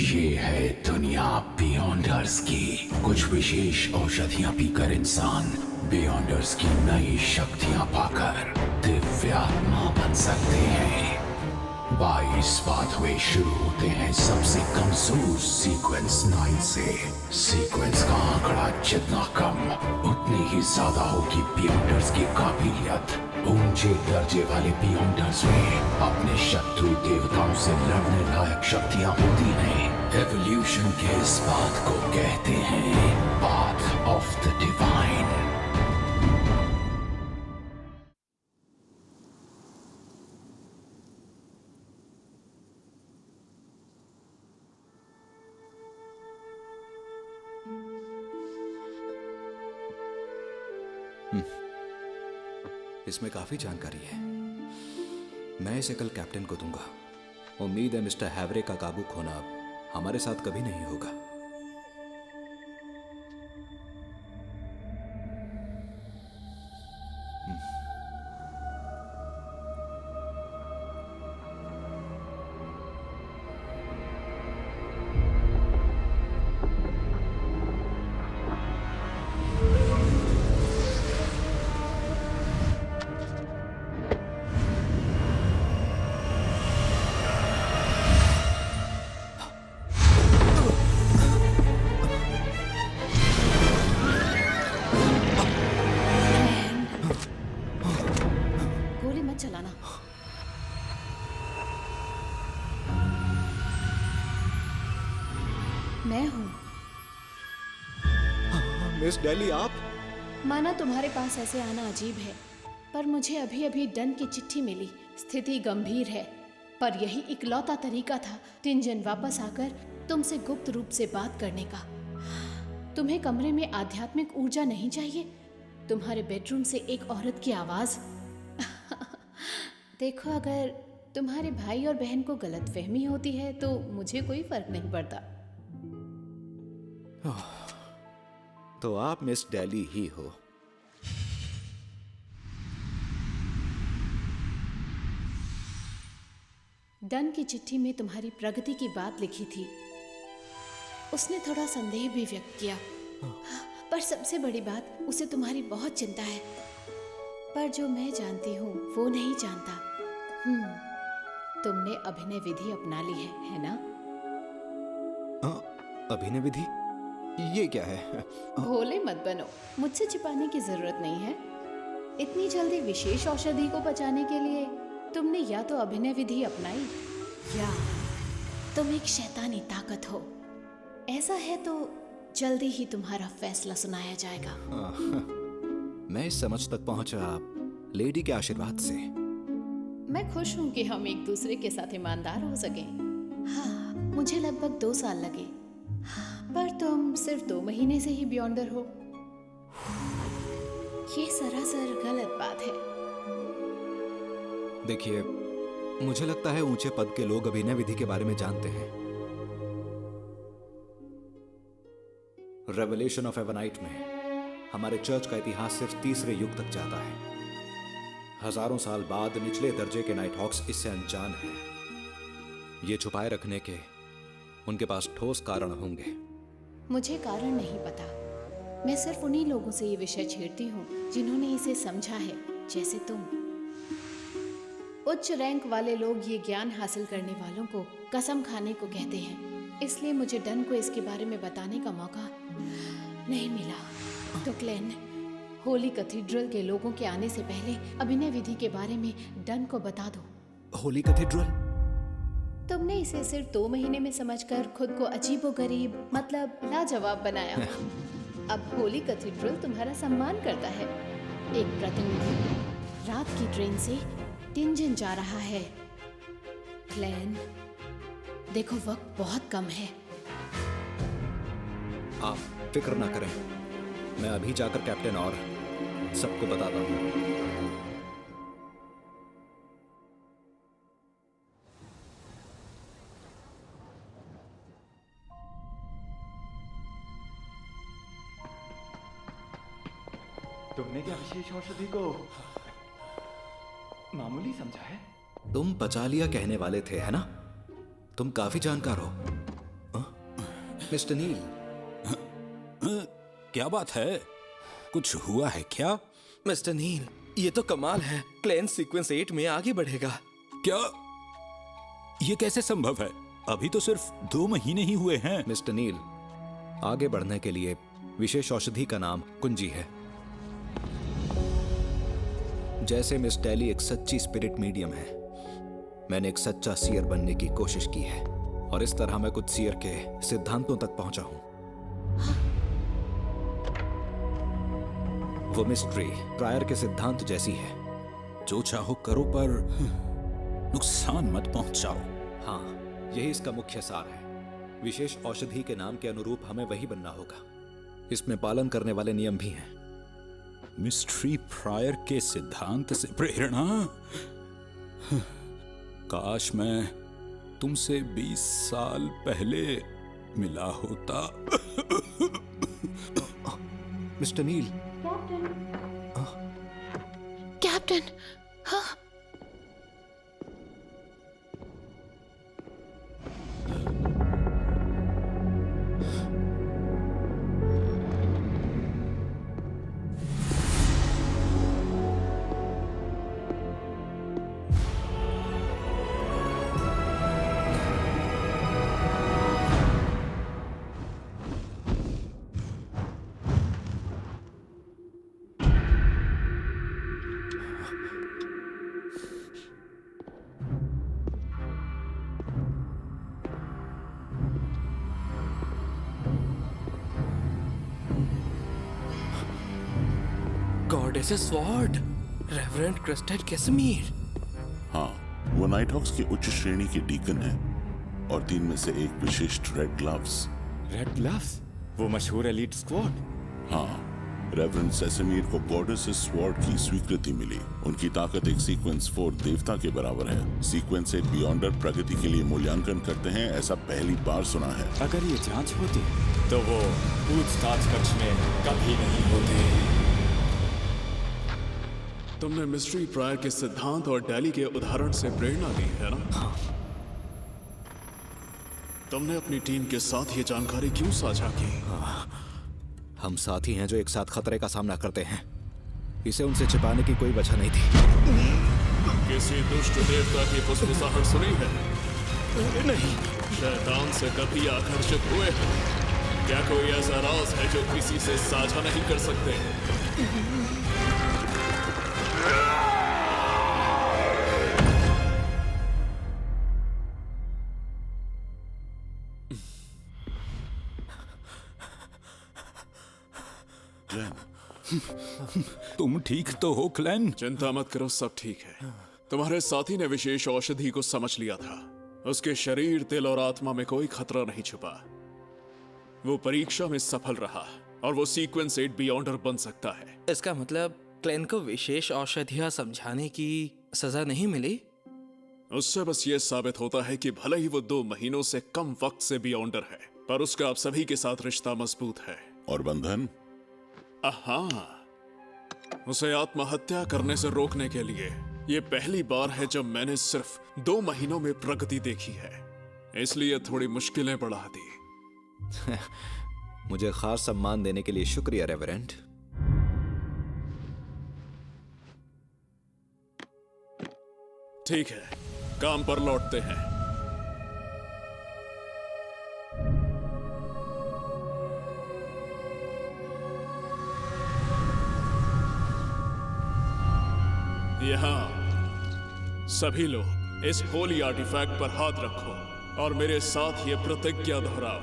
ये है दुनिया बियॉन्डर्स की। कुछ विशेष औषधियां पीकर इंसान बियॉन्डर्स की नई शक्तियां पाकर दिव्यात्मा बन सकते हैं। 22 पाथवे शुरू होते हैं सबसे कमजोर सीक्वेंस 9 से। सीक्वेंस का आंकड़ा जितना कम उतनी ही ज्यादा होगी बियॉन्डर्स की काबिलियत। ऊंचे दर्जे वाले बियॉन्डर्स में अपने शत्रु देवताओं से लड़ने लायक शक्तियां होती हैं। एवोल्यूशन के इस पाथ को कहते हैं पाथ ऑफ द डिवाइन। इसमें काफी जानकारी है। मैं इसे कल कैप्टन को दूंगा। उम्मीद है मिस्टर हैवरे का काबू खोना अब हमारे साथ कभी नहीं होगा। गोली मत चलाना। मैं हूं। मिस डेली आप? माना तुम्हारे पास ऐसे आना अजीब है, पर मुझे अभी अभी डन की चिट्ठी मिली। स्थिति गंभीर है, पर यही इकलौता तरीका था टिंजन वापस आकर तुमसे गुप्त रूप से बात करने का। तुम्हें कमरे में आध्यात्मिक ऊर्जा नहीं चाहिए? तुम्हारे बेडरूम से एक औरत की आवाज। देखो, अगर तुम्हारे भाई और बहन को गलतफहमी होती है तो मुझे कोई फर्क नहीं पड़ता। तो आप मिस डेली ही हो। डन की चिट्ठी में तुम्हारी प्रगति की बात लिखी थी। उसने थोड़ा संदेह भी व्यक्त किया, पर सबसे बड़ी बात, उसे तुम्हारी बहुत चिंता है। पर जो मैं जानती हूँ वो नहीं जानता। तुमने अभिनय विधि अपना ली है ना? अभिनय विधि? ये क्या है? भोले मत बनो, मुझसे छिपाने की जरूरत नहीं है। इतनी जल्दी विशेष औषधि को बचाने के लिए तुमने या तो अभिनय विधि अपनाई या तुम एक शैतानी ताकत हो। ऐसा है तो जल्दी ही तुम्हारा फैसला सुनाया जाएगा। मैं इस समझ तक पहुंचा आप लेडी के आशीर्वाद से। मैं खुश हूँ कि हम एक दूसरे के साथ ईमानदार हो सकें। हाँ, मुझे लगभग 2 साल लगे, पर तुम सिर्फ 2 महीने से ही बियॉन्डर हो। ये सरासर गलत बात है। देखिए, मुझे लगता है ऊंचे पद के लोग अभिनय विधि के बारे में जानते हैं। रेवलेशन ऑफ एवनाइट में हमारे चर्च का इतिहास सिर्फ 3रे युग तक जाता है। हजारों साल बाद निचले दर्जे के नाइट हॉक्स इससे अनजान हैं। ये छुपाए रखने के उनके पास ठोस कारण होंगे। मुझे कारण नहीं पता। मैं सिर्फ उन्हीं लोगों से ये विषय छेड़ती हूँ जिन्होंने इसे समझा है, जैसे तुम। उच्च रैंक वाले लोग ये ज्ञान हासिल करने वालों को कसम खाने को कहते हैं। इसलिए मुझे डन को इसके बारे में बताने का मौका नहीं मिला। तो क्लेन, होली कैथेड्रल के लोगों के आने से पहले अभिनय विधि के बारे में डन को बता दो। होली कैथेड्रल? तुमने इसे सिर्फ 2 महीने में समझकर खुद को अजीबोगरीब, मतलब लाजवाब बनाया। अब होली कैथेड्रल तुम्हारा सम्मान करता है। एक प्रतिनिधि रात की ट्रेन से टिंजन जा रहा है। क्लेन, देखो वक्त बहुत कम है। आप फिक्र ना करें, मैं अभी जाकर कैप्टन और सबको बताता हूँ। तुमने क्या विशेष औषधि को मामूली समझा है? तुम पचा लिया कहने वाले थे, है ना? तुम काफी जानकार हो। मिस्टर नील, क्या बात है? कुछ हुआ है क्या? मिस्टर नील, ये तो कमाल है। क्लैन सीक्वेंस 8 में आगे बढ़ेगा। क्या ये कैसे संभव है? अभी तो सिर्फ 2 महीने ही हुए हैं। मिस्टर नील, आगे बढ़ने के लिए विशेष औषधि का नाम कुंजी है। जैसे मिस डैली एक सच्ची स्पिरिट मीडियम है, मैंने एक सच्चा सीयर बनने की कोशिश की है और इस तरह मैं कुछ सीयर के सिद्धांतों तक पहुंचा हूं। वो मिस्ट्री प्रायर के सिद्धांत जैसी है। जो चाहो करो पर नुकसान मत पहुंचाओ। हाँ, यही इसका मुख्य सार है। विशेष औषधि के नाम के अनुरूप हमें वही बनना होगा। इसमें पालन करने वाले नियम भी हैं। मिस्ट्री प्रायर के सिद्धांत से प्रेरणा? काश मैं तुमसे 20 साल पहले मिला होता। Mister Neil. कैप्टन, हाँ। Goddess sword, reverend crested Casimir. हाँ, वो नाइट हॉक्स की उच्च श्रेणी के डीकन है और 3 में से एक विशिष्ट रेड ग्लव्स। रेड ग्लव्स, वो मशहूर एलीट स्क्वाड। हाँ, रेवरेंड सेसेमीर को गॉडेस स्वॉर्ड की स्वीकृति मिली। उनकी ताकत एक सीक्वेंस 4 देवता के बराबर है। सीक्वेंस 8 बियॉन्डर प्रगति के लिए मूल्यांकन करते हैं, ऐसा पहली बार सुना है। अगर ये जांच होती तो वो पूछताछ कक्ष में कभी नहीं होते। तुमने मिस्ट्री प्रायर के सिद्धांत और डैली के उदाहरण से प्रेरणा ली है ना? हाँ। तुमने अपनी टीम के साथ ये जानकारी क्यों साझा की? हम साथी हैं जो एक साथ खतरे का सामना करते हैं। इसे उनसे छिपाने की कोई वजह नहीं थी। किसी दुष्ट देवता की फुसफुसाहट सुनी है? नहीं। शैतान से कभी आकर्षित हुए हैं? क्या कोई ऐसा राज है जो किसी से साझा नहीं कर सकते? तुम ठीक तो हो क्लैन? चिंता मत करो, सब ठीक है। तुम्हारे साथी ने विशेष औषधि को समझ लिया था। उसके शरीर, दिल और आत्मा में कोई खतरा नहीं छुपा। वो परीक्षा में सफल रहा और वो सीक्वेंस 8 बियॉन्डर बन सकता है। इसका मतलब क्लैन को विशेष औषधियां समझाने की सजा नहीं मिली? उससे बस ये साबित होता है कि भले ही वो 2 महीनों से कम वक्त से बियॉन्डर है, पर उसका आप सभी के साथ रिश्ता मजबूत है। और बंधन? हाँ, उसे आत्महत्या करने से रोकने के लिए ये पहली बार है जब मैंने सिर्फ 2 महीनों में प्रगति देखी है, इसलिए थोड़ी मुश्किलें बढ़ा दी। मुझे खास सम्मान देने के लिए शुक्रिया रेवरेंड। ठीक है, काम पर लौटते हैं। यहाँ सभी लोग इस होली आर्टिफैक्ट पर हाथ रखो और मेरे साथ ये प्रतिज्ञा दोहराओ।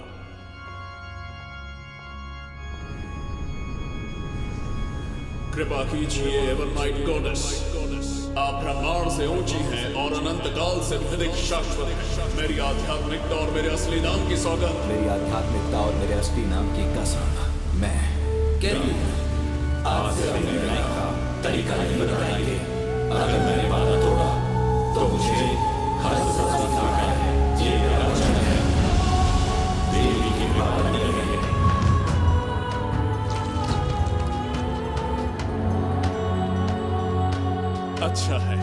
कृपा कीजिए एवर नाइट गॉडेस, आप ब्रह्मांड से ऊंची हैं और अनंत काल से अधिक शाश्वत हैं। मेरी आध्यात्मिकता और मेरे असली नाम की सौगंध, मेरी आध्यात्मिकता और मेरे असली नाम की कसम, मैं आज से अपने रहने का तरीका नहीं बताएंगे। अगर मैंने वादा तोड़ा तो मुझे हर सजा खाना है। ये मेरा वचन है। देवी की कृपा बनी रहे। अच्छा है,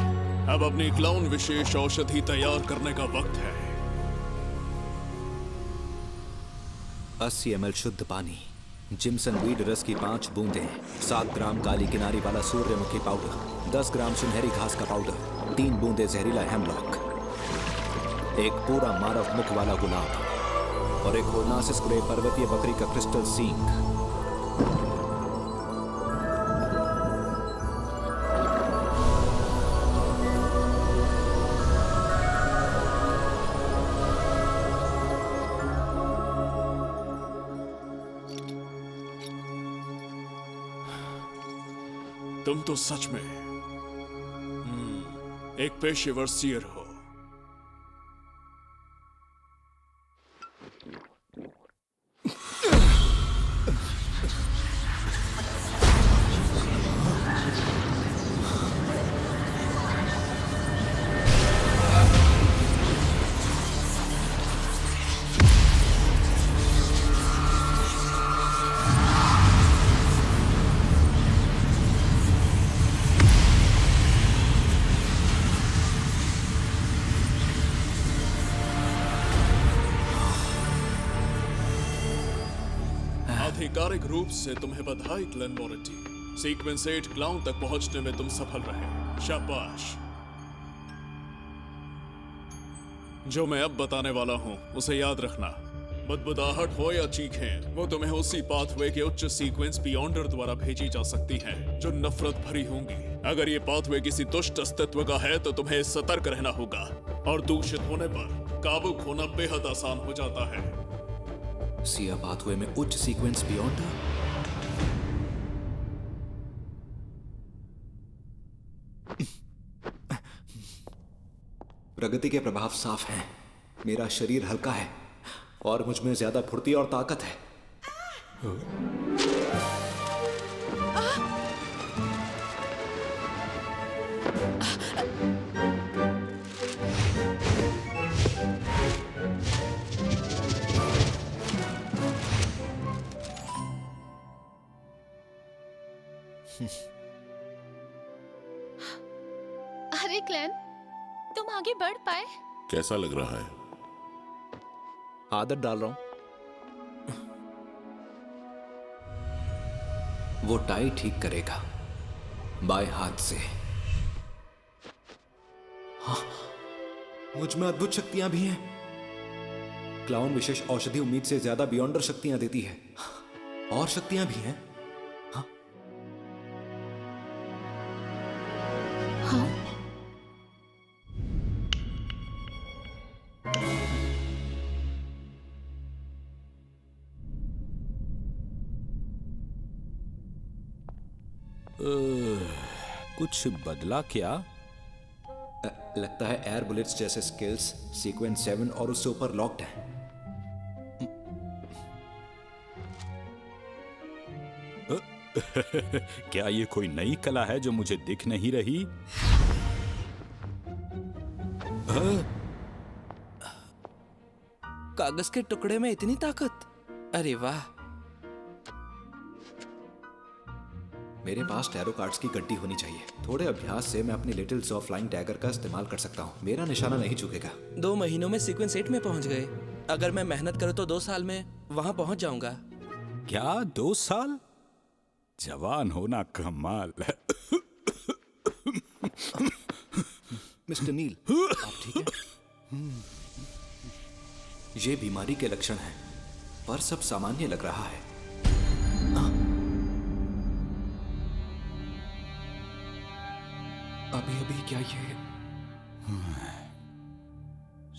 अब अपनी क्लाउन विशेष औषधि तैयार करने का वक्त है। 80 ml शुद्ध पानी, जिमसन वीड रस की 5 बूंदें, 7 ग्राम काली किनारी वाला सूर्यमुखी पाउडर, 10 ग्राम सुनहरी घास का पाउडर, 3 बूंदें जहरीला हेमलॉक, एक पूरा मानव मुख वाला गुलाब और एक ओरनासिस ग्रे पर्वतीय बकरी का क्रिस्टल सींग। तुम तो सच में एक पेशेवर सीयर हो। आधिकारिक रूप से तुम्हें बधाई ग्लेन मोरेटी। सीक्वेंस 8 क्लाउन तक पहुंचने में तुम सफल रहे, शाबाश। जो मैं अब बताने वाला हूं उसे याद रखना। बदबुदाहट हो या चीखें, वो तुम्हें उसी पाथवे के उच्च सीक्वेंस बियॉन्डर द्वारा भेजी जा सकती हैं, जो नफरत भरी होंगी। अगर ये पाथवे किसी दुष्ट अस्तित्व का है तो तुम्हें सतर्क रहना होगा, और दूषित होने पर काबू खोना बेहद आसान हो जाता है। सिया पाथवे में उच्च सीक्वेंस बियॉन्डर? प्रगति के प्रभाव साफ हैं। मेरा शरीर हल्का है और मुझ में ज्यादा फुर्ती और ताकत है। अरे क्लैन, तुम आगे बढ़ पाए? कैसा लग रहा है? आदत डाल रहा हूं। वो टाई ठीक करेगा बाएं हाथ से। हाँ, मुझ में अद्भुत शक्तियां भी हैं। क्लाउन विशेष औषधि उम्मीद से ज्यादा बियॉन्डर शक्तियां देती है। और शक्तियां भी हैं। हाँ, हाँ। कुछ बदला क्या? लगता है एयर बुलेट्स जैसे स्किल्स सीक्वेंस 7 और उससे ऊपर लॉक्ड हैं। क्या ये कोई नई कला है जो मुझे दिख नहीं रही? कागज के टुकड़े में इतनी ताकत! अरे वाह! मेरे पास टैरो कार्ड्स की गड्डी होनी चाहिए। थोड़े अभ्यास से मैं अपनी लिटिल जॉ फ्लाइंग टैगर का इस्तेमाल कर सकता हूँ। मेरा निशाना नहीं चुकेगा। 2 महीनों में सीक्वेंस 8 में पहुंच गए। अगर मैं मेहनत करूं तो 2 साल में वहां पहुंच जाऊंगा। क्या 2 साल? जवान होना कमाल है। मिस्टर नील, आप ठीक हैं? ये बीमारी के लक्षण हैं, पर सब सामान्य लग रहा है। अभी अभी क्या ये?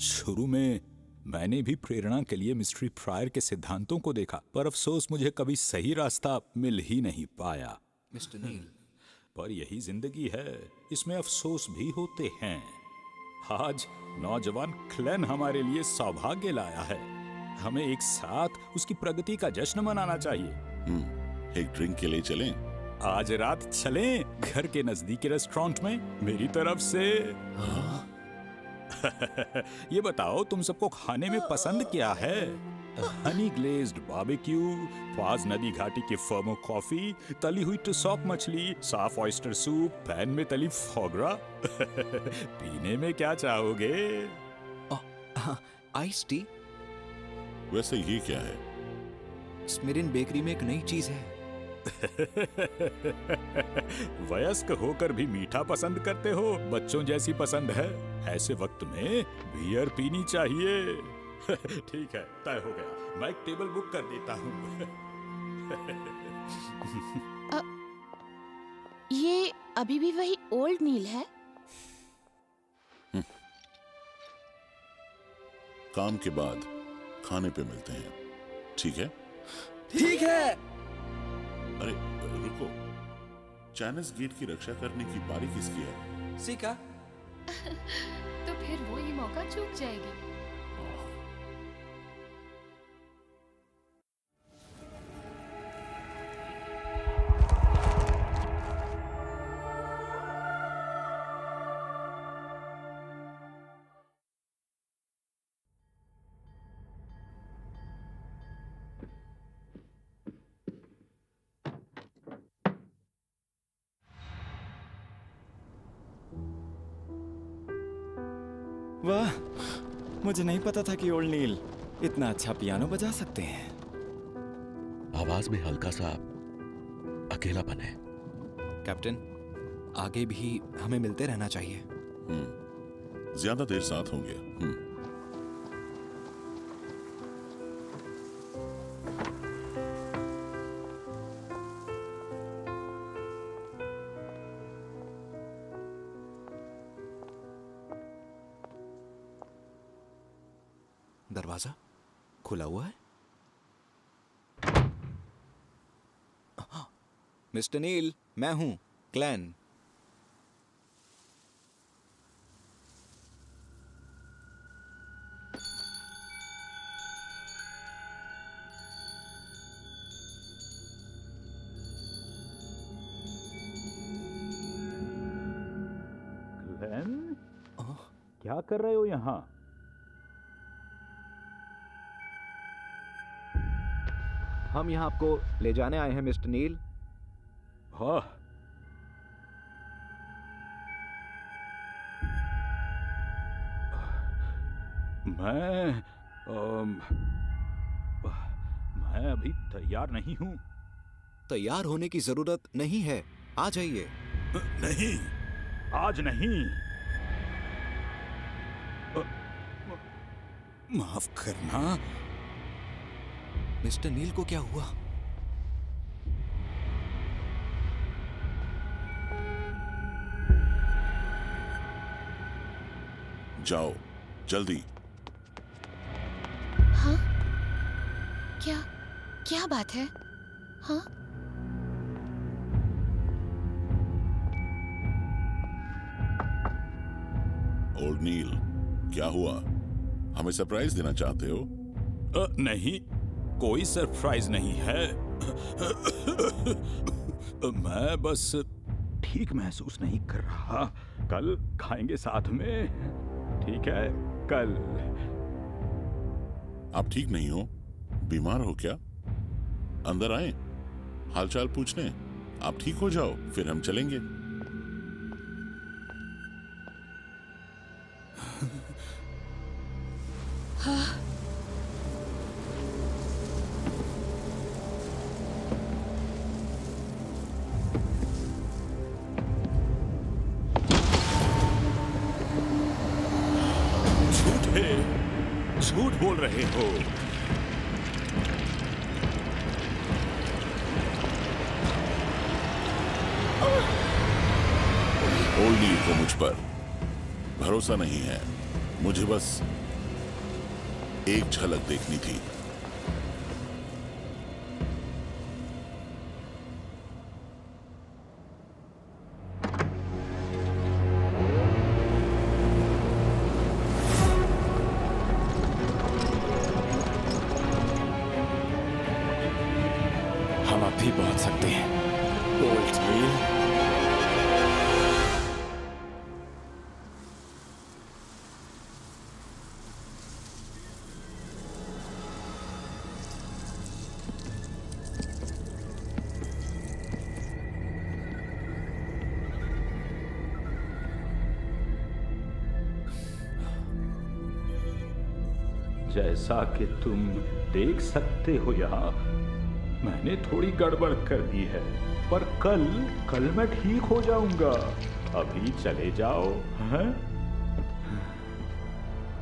शुरू में मैंने भी प्रेरणा के लिए मिस्ट्री प्रायर के सिद्धांतों को देखा, पर अफसोस मुझे कभी सही रास्ता मिल ही नहीं पाया। मिस्टर नील, पर यही जिंदगी है, इसमें अफसोस भी होते हैं। आज नौजवान क्लेन हमारे लिए सौभाग्य लाया है। हमें एक साथ उसकी प्रगति का जश्न मनाना चाहिए। एक ड्रिंक के लिए चलें? आज रात चलें घर के नजदीकी रेस्टोरेंट में, मेरी तरफ से। ये बताओ तुम सबको खाने में पसंद क्या है? हनी ग्लेज्ड बारबेक्यू, फाज नदी घाटी की फर्मो कॉफी, तली हुई टुसॉक मछली, साफ ऑयस्टर सूप, पैन में तली फोगरा। पीने में क्या चाहोगे? Ice tea. वैसे ये क्या है? स्मिरिन बेकरी में एक नई चीज है। वयस्क होकर भी मीठा पसंद करते हो, बच्चों जैसी पसंद है। ऐसे वक्त में बियर पीनी चाहिए। ठीक है, तय हो गया। मैं एक टेबल बुक कर देता हूँ। ये अभी भी वही ओल्ड नील है? काम के बाद खाने पे मिलते हैं, ठीक है? ठीक है। अरे रुको, चाइनीज गेट की रक्षा करने की बारी किसकी है? सीका। तो फिर वो ये मौका चूक जाएगी। वाह, मुझे नहीं पता था कि ओल्ड नील इतना अच्छा पियानो बजा सकते हैं। आवाज में हल्का सा अकेलापन है। कैप्टन, आगे भी हमें मिलते रहना चाहिए। ज्यादा देर साथ होंगे। दरवाजा खुला हुआ है। मिस्टर नील, मैं हूं क्लैन। ग्लेन, क्या कर रहे हो यहाँ? हम यहाँ आपको ले जाने आए हैं मिस्टर नील। हाँ, मैं अभी तैयार नहीं हूँ। तैयार होने की जरूरत नहीं है, आ जाइए। नहीं, आज नहीं। माफ करना। मिस्टर नील को क्या हुआ? जाओ जल्दी। हाँ? क्या क्या बात है? हाँ? ओल्ड नील, क्या हुआ? हमें सरप्राइज देना चाहते हो? नहीं, कोई सरप्राइज नहीं है। मैं बस ठीक महसूस नहीं कर रहा। कल खाएंगे साथ में, ठीक है? कल। आप ठीक नहीं हो? बीमार हो क्या? अंदर आए, हालचाल पूछने। आप ठीक हो जाओ, फिर हम चलेंगे। हाँ? झूठ बोल रहे हो। ओल्ड नील को मुझ पर भरोसा नहीं है। मुझे बस एक झलक देखनी थी। हम अब भी पहुंच सकते हैं, ओल्ड नील। जैसा कि तुम देख सकते हो यहाँ मैंने थोड़ी गड़बड़ कर दी है, पर कल मैं ठीक हो जाऊंगा। अभी चले जाओ। हैं?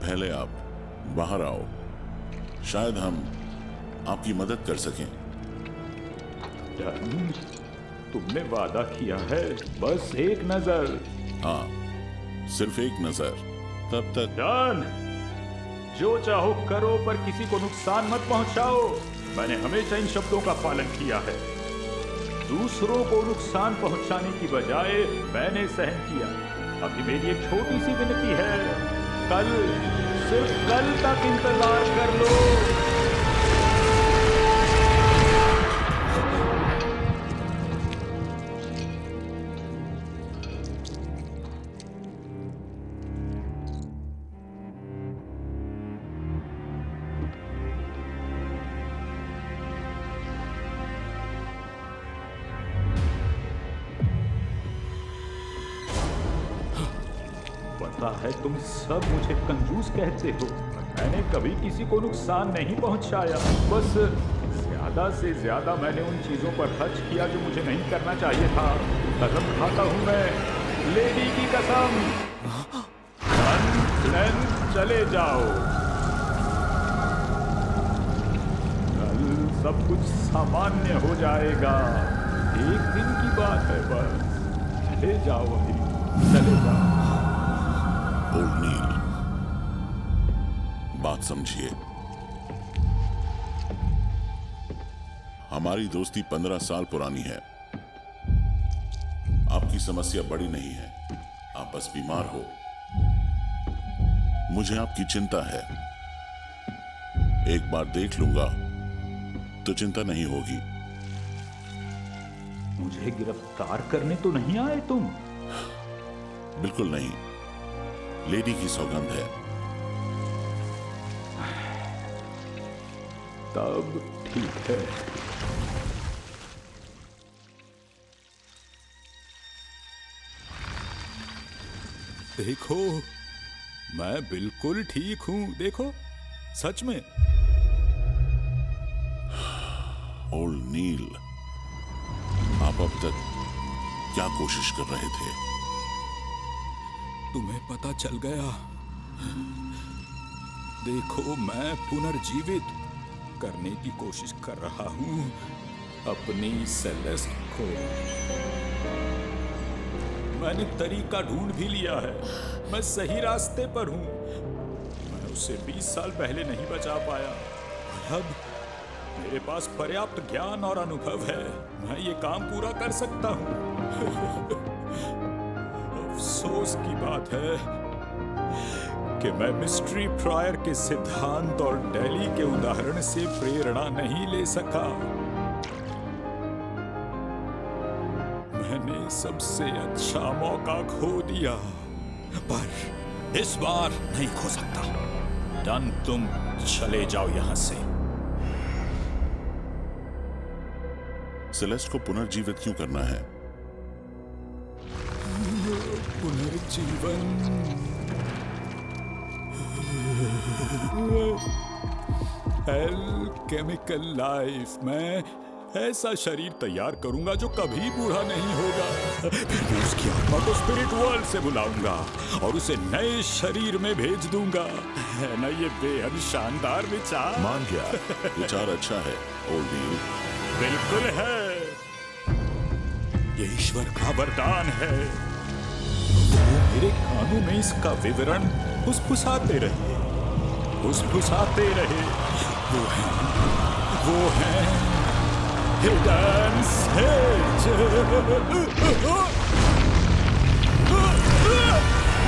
पहले आप बाहर आओ, शायद हम आपकी मदद कर सकें। डन, तुमने वादा किया है, बस एक नजर। हाँ, सिर्फ एक नजर। तब तक डन, जो चाहो करो, पर किसी को नुकसान मत पहुंचाओ। मैंने हमेशा इन शब्दों का पालन किया है। दूसरों को नुकसान पहुंचाने की बजाय मैंने सहन किया। अभी मेरी एक छोटी सी विनती है, कल, सिर्फ कल तक इंतजार कर लो। पता है तुम सब मुझे कंजूस कहते हो, मैंने कभी किसी को नुकसान नहीं पहुंचाया। बस ज्यादा से ज्यादा मैंने उन चीजों पर खर्च किया जो मुझे नहीं करना चाहिए था। कसम खाता हूं मैं, लेडी की कसम। चले जाओ, कल सब कुछ सामान्य हो जाएगा। एक दिन की बात है बस। चले जाओ, अभी चले जाओ। ओल्ड नील, बात समझिए। हमारी दोस्ती 15 साल पुरानी है। आपकी समस्या बड़ी नहीं है, आप बस बीमार हो। मुझे आपकी चिंता है। एक बार देख लूंगा तो चिंता नहीं होगी। मुझे गिरफ्तार करने तो नहीं आए तुम? बिल्कुल नहीं, लेडी की सौगंध है। तब ठीक है। देखो, मैं बिल्कुल ठीक हूं। देखो, सच में। ओल्ड नील, आप अब तक क्या कोशिश कर रहे थे? तुम्हें पता चल गया। देखो, मैं पुनर्जीवित करने की कोशिश कर रहा हूं अपनी सेलेस्ट को। मैंने तरीका ढूंढ भी लिया है। मैं सही रास्ते पर हूं। मैं उसे 20 साल पहले नहीं बचा पाया, और अब मेरे पास पर्याप्त ज्ञान और अनुभव है। मैं ये काम पूरा कर सकता हूं। अफसोस की बात है कि मैं मिस्ट्री प्रायर के सिद्धांत और दिल्ली के उदाहरण से प्रेरणा नहीं ले सका। मैंने सबसे अच्छा मौका खो दिया, पर इस बार नहीं खो सकता। डन, तुम चले जाओ यहां से। सेलेस्ट को पुनर्जीवित क्यों करना है? पुनर्जीवन केमिकल लाइफ में ऐसा शरीर तैयार करूंगा जो कभी बूढ़ा नहीं होगा। फिर उसकी आत्मा को स्पिरिट वर्ल्ड से बुलाऊंगा और उसे नए शरीर में भेज दूंगा। है ना ये बेहद शानदार विचार? मान गया, विचार अच्छा है ओल्ड नील। बिल्कुल है, ये ईश्वर का वरदान है। वो मेरे कानों में इसका विवरण फुसफुसाते रहे, फुसफुसाते रहे। वो है हिडन सेज।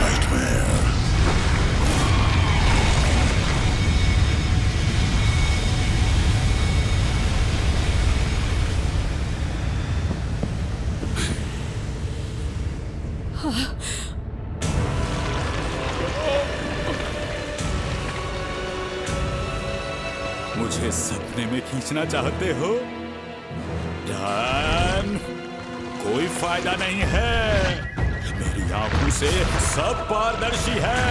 नाइटमेयर। मुझे सपने में खींचना चाहते हो? डन, कोई फायदा नहीं है। मेरी आंखों से सब पारदर्शी है।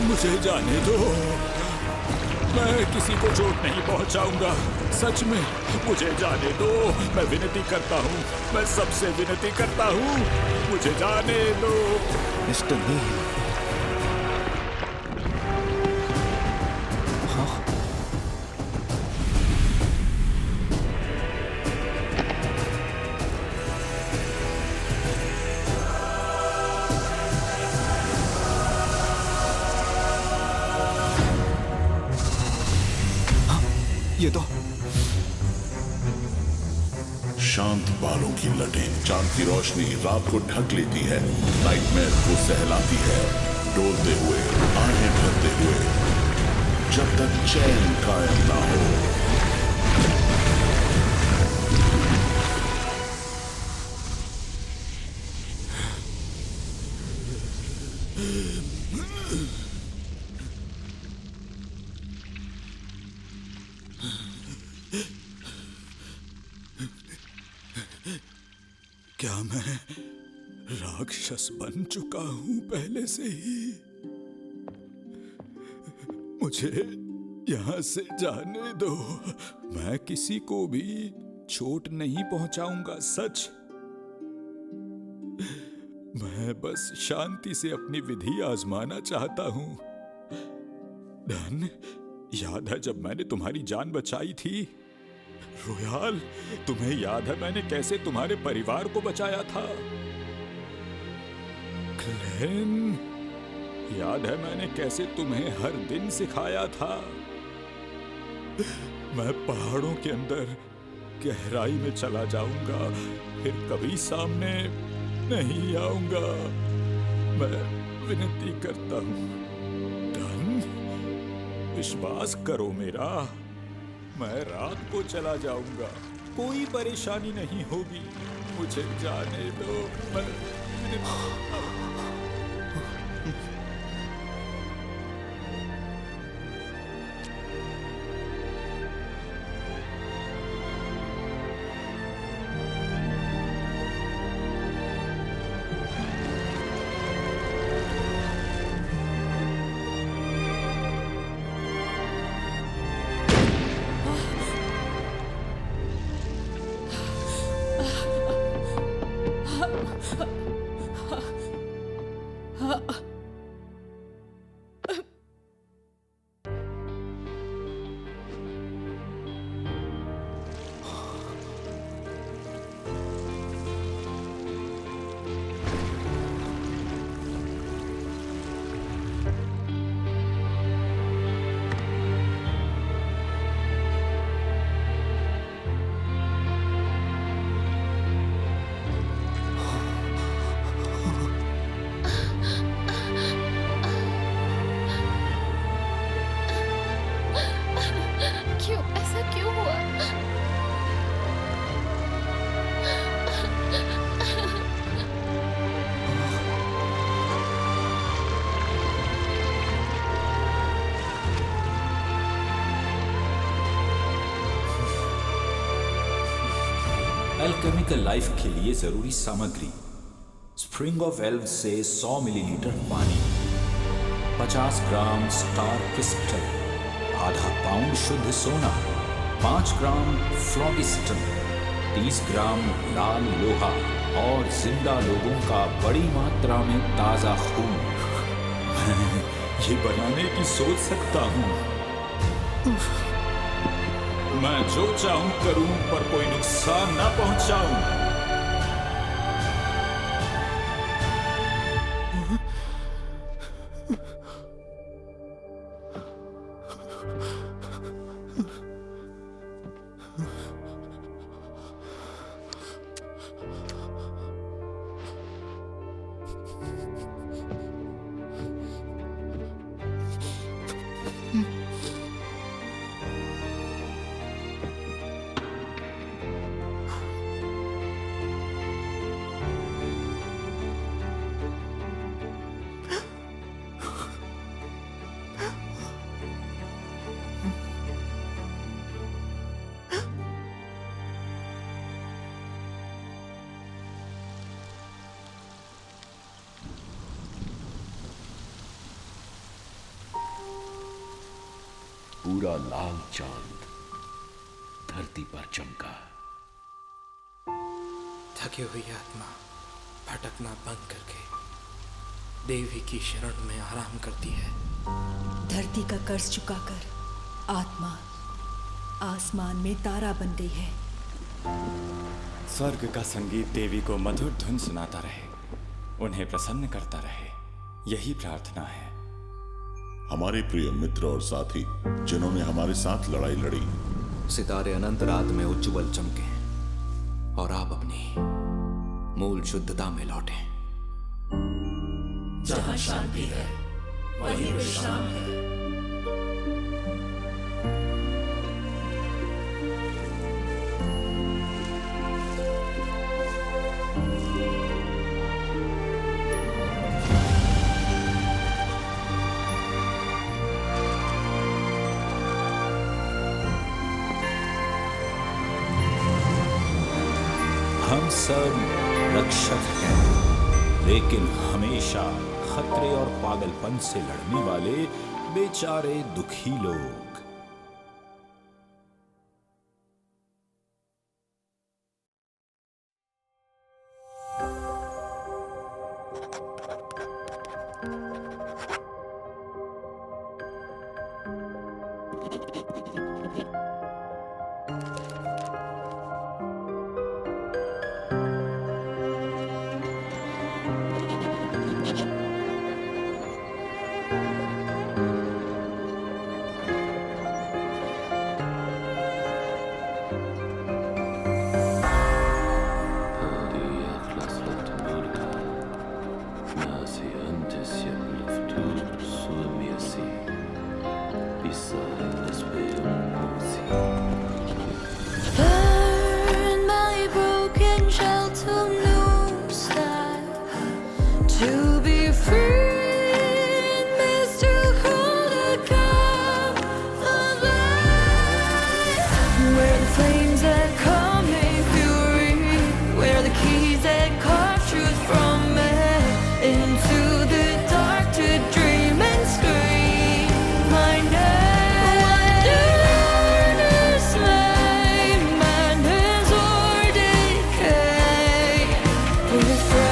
मुझे जाने दो, मैं किसी को चोट नहीं पहुंचाऊंगा। सच में मुझे जाने दो, मैं विनती करता हूँ, मैं सबसे विनती करता हूँ, मुझे जाने दो। मिस्टर नील, ये तो शांत बालों की लटें, चांद की रोशनी रात को ढक लेती है, नाइटमेयर को सहलाती है, डोलते हुए, आहें भरते हुए, जब तक चैन कायम ना हो। क्या मैं राक्षस बन चुका हूं पहले से ही? मुझे यहां से जाने दो, मैं किसी को भी चोट नहीं पहुंचाऊंगा। सच, मैं बस शांति से अपनी विधि आजमाना चाहता हूं। धन, याद है जब मैंने तुम्हारी जान बचाई थी? रोयाल, तुम्हें याद है मैंने कैसे तुम्हारे परिवार को बचाया था? क्लेन, याद है मैंने कैसे तुम्हें हर दिन सिखाया था? मैं पहाड़ों के अंदर गहराई में चला जाऊंगा, फिर कभी सामने नहीं आऊंगा। मैं विनती करता हूं, डन, विश्वास करो मेरा। मैं रात को चला जाऊंगा, कोई परेशानी नहीं होगी, मुझे जाने दो। मैं एल्केमिकल लाइफ के लिए जरूरी सामग्री: स्प्रिंग ऑफ एल्व से 100 मिलीलीटर पानी, 50 ग्राम स्टार क्रिस्टल, आधा पाउंड शुद्ध सोना, 5 ग्राम फ्लॉगिस्टन, 30 ग्राम लाल लोहा और जिंदा लोगों का बड़ी मात्रा में ताजा खून। मैं ये बनाने की सोच सकता हूँ। मैं जो चाहूं करूं, पर कोई नुकसान ना पहुंचाऊं। पूरा लाल चांद धरती पर चमका। थकी हुई आत्मा भटकना बंद करके देवी की शरण में आराम करती है। धरती का कर्ज चुकाकर आत्मा आसमान में तारा बन गई है। स्वर्ग का संगीत देवी को मधुर धुन सुनाता रहे, उन्हें प्रसन्न करता रहे, यही प्रार्थना है। हमारे प्रिय मित्र और साथी जिन्होंने हमारे साथ लड़ाई लड़ी, सितारे अनंत रात में उज्ज्वल चमके और आप अपनी मूल शुद्धता में लौटे। जहां शांति है वहीं विश्राम है। हम सब रक्षक हैं, लेकिन हमेशा खतरे और पागलपन से लड़ने वाले बेचारे दुखी लोग। With